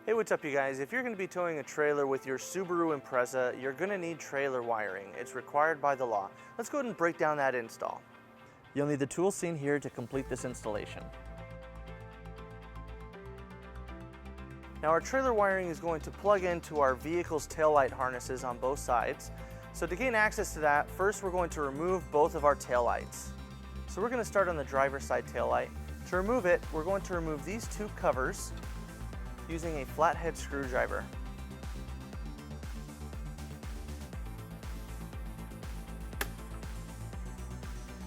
Hey, what's up you guys? If you're going to be towing a trailer with your Subaru Impreza, you're going to need trailer wiring. It's required by the law. Let's go ahead and break down that install. You'll need the tools seen here to complete this installation. Now our trailer wiring is going to plug into our vehicle's taillight harnesses on both sides. So to gain access to that, first we're going to remove both of our taillights. So we're going to start on the driver's side taillight. To remove it, we're going to remove these two covers using a flathead screwdriver.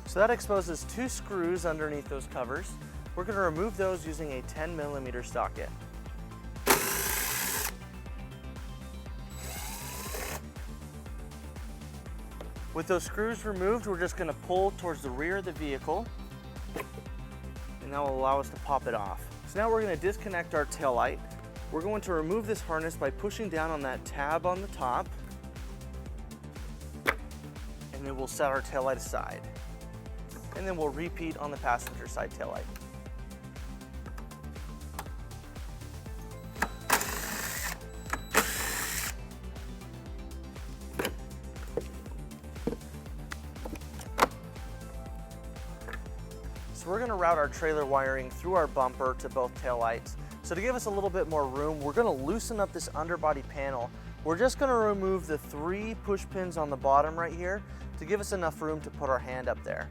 So that exposes two screws underneath those covers. We're going to remove those using a 10mm socket. With those screws removed, we're just going to pull towards the rear of the vehicle, and that will allow us to pop it off. So now we're going to disconnect our taillight. We're going to remove this harness by pushing down on that tab on the top, and then we'll set our taillight aside. And then we'll repeat on the passenger side taillight. So we're going to route our trailer wiring through our bumper to both taillights. So to give us a little bit more room, we're going to loosen up this underbody panel. We're just going to remove the 3 push pins on the bottom right here to give us enough room to put our hand up there.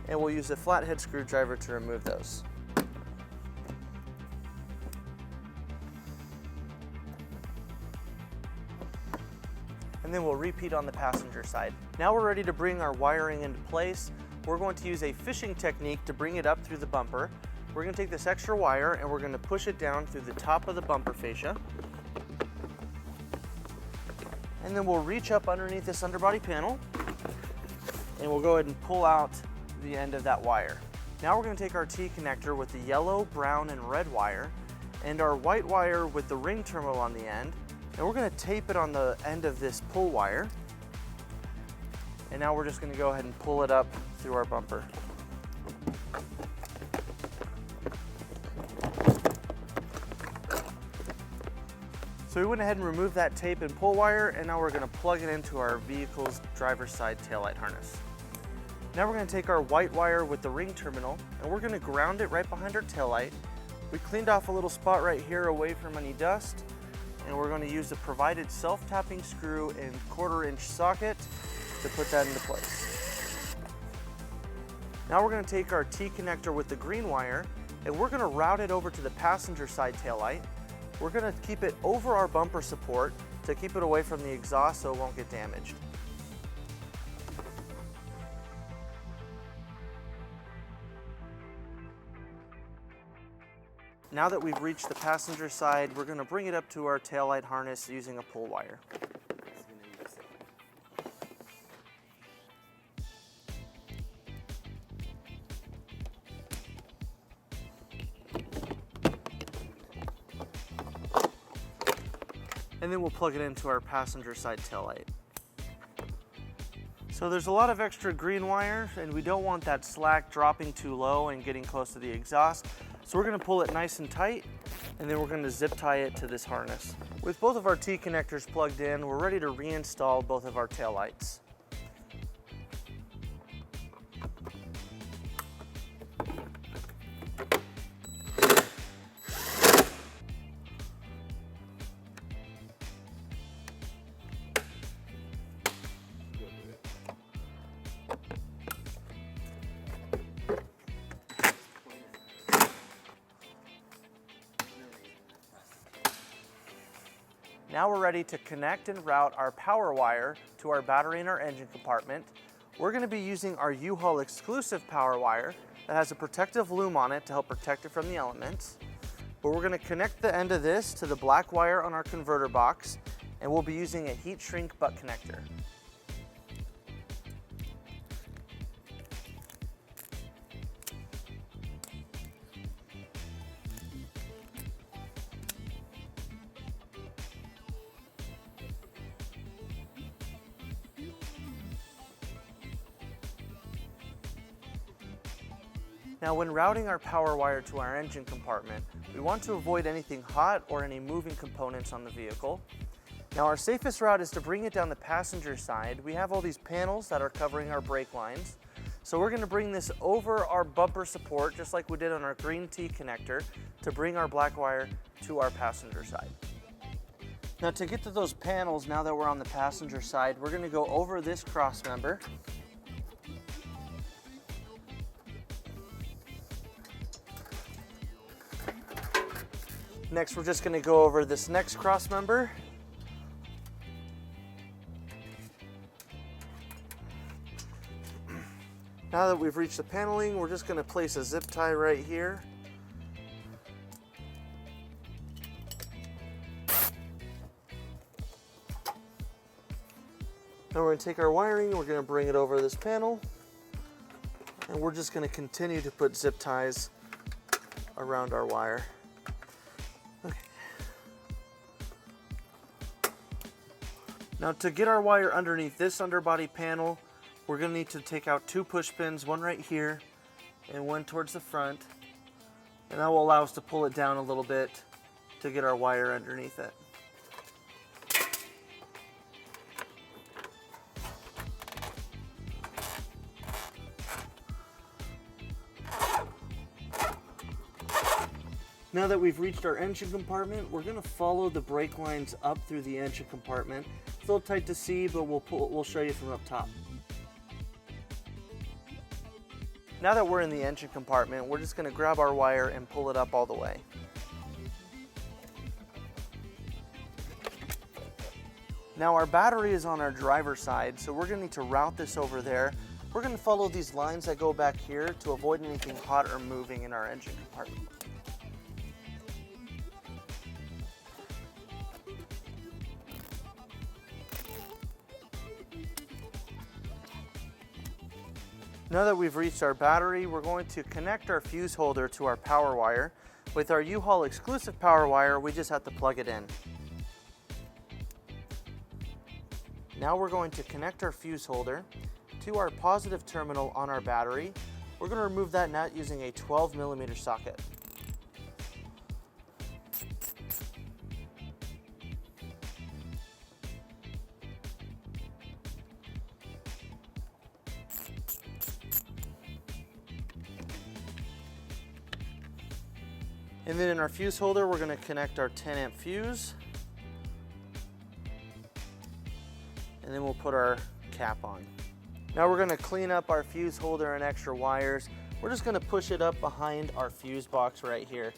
And we'll use a flathead screwdriver to remove those. And then we'll repeat on the passenger side. Now we're ready to bring our wiring into place. We're going to use a fishing technique to bring it up through the bumper. We're going to take this extra wire and we're going to push it down through the top of the bumper fascia. And then we'll reach up underneath this underbody panel and we'll go ahead and pull out the end of that wire. Now we're going to take our T-connector with the yellow, brown, and red wire and our white wire with the ring terminal on the end, and we're going to tape it on the end of this pull wire. And now we're just going to go ahead and pull it up through our bumper. So we went ahead and removed that tape and pull wire, and now we're going to plug it into our vehicle's driver's side taillight harness. Now we're going to take our white wire with the ring terminal and we're going to ground it right behind our taillight. We cleaned off a little spot right here away from any dust, and we're going to use the provided self-tapping screw and 1/4-inch socket to put that into place. Now we're going to take our T-connector with the green wire and we're going to route it over to the passenger side taillight. We're going to keep it over our bumper support to keep it away from the exhaust so it won't get damaged. Now that we've reached the passenger side, we're going to bring it up to our taillight harness using a pull wire. And then we'll plug it into our passenger side taillight. So there's a lot of extra green wire and we don't want that slack dropping too low and getting close to the exhaust. So we're going to pull it nice and tight, and then we're going to zip tie it to this harness. With both of our T-connectors plugged in, we're ready to reinstall both of our taillights. Now we're ready to connect and route our power wire to our battery in our engine compartment. We're going to be using our U-Haul exclusive power wire that has a protective loom on it to help protect it from the elements. But we're going to connect the end of this to the black wire on our converter box, and we'll be using a heat shrink butt connector. Now when routing our power wire to our engine compartment, we want to avoid anything hot or any moving components on the vehicle. Now our safest route is to bring it down the passenger side. We have all these panels that are covering our brake lines. So we're going to bring this over our bumper support, just like we did on our green T connector, to bring our black wire to our passenger side. Now to get to those panels, now that we're on the passenger side, we're going to go over this cross member. Next, we're just going to go over this next cross member. Now that we've reached the paneling, we're just going to place a zip tie right here. Now we're going to take our wiring, we're going to bring it over this panel, and we're just going to continue to put zip ties around our wire. Okay. Now to get our wire underneath this underbody panel, we're going to need to take out 2 push pins, one right here and one towards the front, and that will allow us to pull it down a little bit to get our wire underneath it. Now that we've reached our engine compartment, we're going to follow the brake lines up through the engine compartment. It's a little tight to see, but we'll show you from up top. Now that we're in the engine compartment, we're just going to grab our wire and pull it up all the way. Now our battery is on our driver's side, so we're going to need to route this over there. We're going to follow these lines that go back here to avoid anything hot or moving in our engine compartment. Now that we've reached our battery, we're going to connect our fuse holder to our power wire. With our U-Haul exclusive power wire, we just have to plug it in. Now we're going to connect our fuse holder to our positive terminal on our battery. We're going to remove that nut using a 12mm socket. And then in our fuse holder, we're going to connect our 10 amp fuse. And then we'll put our cap on. Now we're going to clean up our fuse holder and extra wires. We're just going to push it up behind our fuse box right here.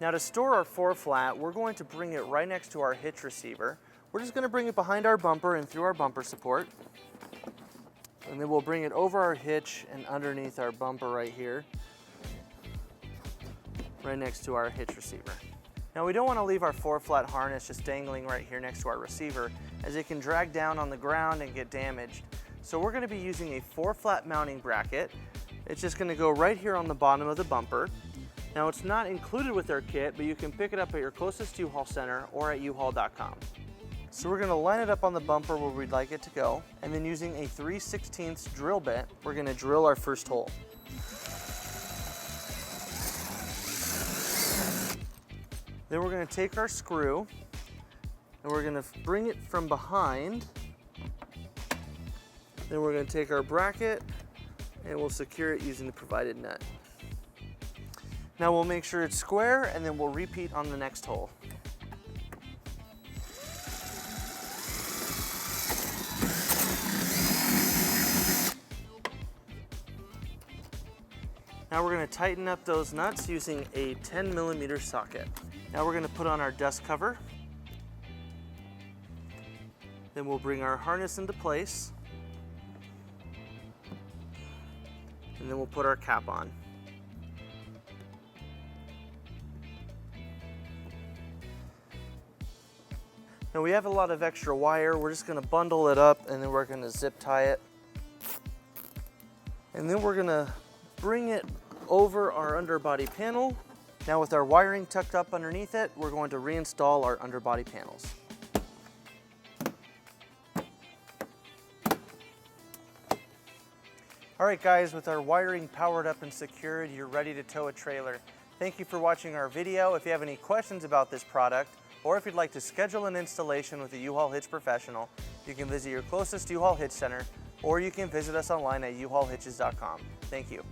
Now to store our 4-flat, we're going to bring it right next to our hitch receiver. We're just going to bring it behind our bumper and through our bumper support. And then we'll bring it over our hitch and underneath our bumper right here, right next to our hitch receiver. Now we don't want to leave our 4-flat harness just dangling right here next to our receiver, as it can drag down on the ground and get damaged. So we're going to be using a 4-flat mounting bracket. It's just going to go right here on the bottom of the bumper. Now it's not included with our kit, but you can pick it up at your closest U-Haul center or at uhaul.com. So we're going to line it up on the bumper where we'd like it to go, and then using a 3/16 drill bit, we're going to drill our first hole. Then we're going to take our screw and we're going to bring it from behind. Then we're going to take our bracket and we'll secure it using the provided nut. Now we'll make sure it's square, and then we'll repeat on the next hole. Now we're going to tighten up those nuts using a 10mm socket. Now we're going to put on our dust cover. Then we'll bring our harness into place. And then we'll put our cap on. Now we have a lot of extra wire. We're just going to bundle it up, and then we're going to zip tie it. And then we're going to bring it over our underbody panel. Now with our wiring tucked up underneath it, we're going to reinstall our underbody panels. All right guys, with our wiring powered up and secured, you're ready to tow a trailer. Thank you for watching our video. If you have any questions about this product, or if you'd like to schedule an installation with a U-Haul Hitch professional, you can visit your closest U-Haul Hitch center, or you can visit us online at uhaulhitches.com. Thank you.